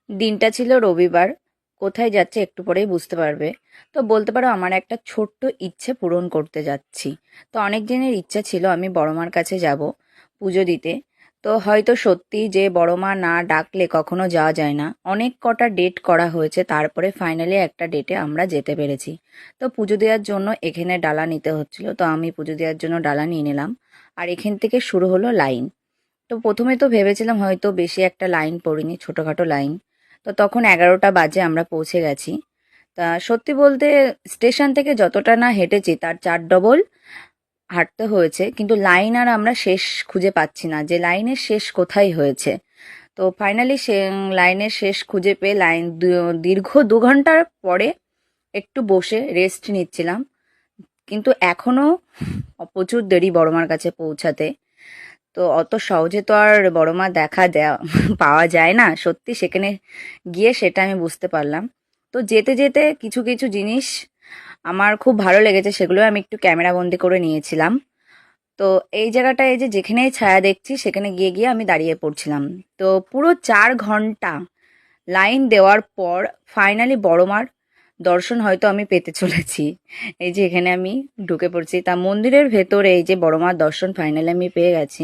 দিনটা ছিল রবিবার। কোথায় যাচ্ছে একটু পরেই বুঝতে পারবে। তো বলতে পারো আমার একটা ছোট্ট ইচ্ছে পূরণ করতে যাচ্ছি। তো অনেক দিনের ইচ্ছা ছিল আমি বড় মার কাছে যাব পুজো দিতে। তো হয়তো সত্যি যে বড় মা না ডাকলে কখনো যাওয়া যায় না, অনেক কটা ডেট করা হয়েছে, তারপরে ফাইনালি একটা ডেটে আমরা যেতে পেরেছি। তো পুজো দেওয়ার জন্য এখানে ডালা নিতে হচ্ছিল, তো আমি পুজো দেওয়ার জন্য ডালা নিয়ে নিলাম। আর এখান থেকে শুরু হলো লাইন। তো প্রথমে তো ভেবেছিলাম হয়তো বেশি একটা লাইন পড়িনি, ছোটোখাটো লাইন। তো তখন 11টা বাজে আমরা পৌঁছে গেছি। তা সত্যি বলতে স্টেশন থেকে যতটা না হেঁটেছি তার 4 ডবল হাঁটতে হয়েছে, কিন্তু লাইন আর আমরা শেষ খুঁজে পাচ্ছি না যে লাইনের শেষ কোথায় হয়েছে। তো ফাইনালি সে লাইনের শেষ খুঁজে পেয়ে দীর্ঘ 2 ঘন্টার পরে একটু বসে রেস্ট নিচ্ছিলাম। কিন্তু এখনো প্রচুর দেরি বড়মার কাছে পৌঁছাতে। তো অত সহজে তো আর বড় মা দেখা দেয়া পাওয়া যায় না, সত্যি সেখানে গিয়ে সেটা আমি বুঝতে পারলাম। তো যেতে যেতে কিছু কিছু জিনিস আমার খুব ভালো লেগেছে, সেগুলো আমি একটু ক্যামেরা বন্দি করে নিয়েছিলাম। তো এই জায়গাটায় এই যে যেখানেই ছায়া দেখছি সেখানে গিয়ে গিয়ে আমি দাঁড়িয়ে পড়ছিলাম। তো পুরো 4 ঘন্টা লাইন দেওয়ার পর ফাইনালি বড় মার দর্শন হয়তো আমি পেতে চলেছি। এই যে এখানে আমি ঢুকে পড়ছি, তা মন্দিরের ভেতরে এই যে বড় মার দর্শন ফাইনালি আমি পেয়ে গেছি।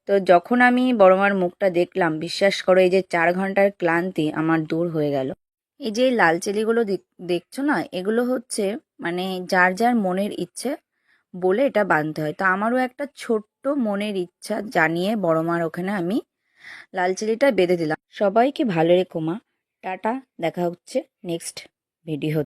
তো যখন আমি বড় মার মুখটা দেখলাম, বিশ্বাস করো এই যে 4 ঘন্টার ক্লান্তি আমার দূর হয়ে গেল। এই যে এই লাল চেলিগুলো দেখছো না, এগুলো হচ্ছে মানে যার যার মনের ইচ্ছে বলে এটা বাঁধতে হয়। তো আমারও একটা ছোট্ট মনের ইচ্ছা জানিয়ে বড় মার ওখানে আমি লাল চেলিটা বেঁধে দিলাম। সবাইকে ভালো রেখো মা। টাটা, দেখা হচ্ছে নেক্সট ভিডিও।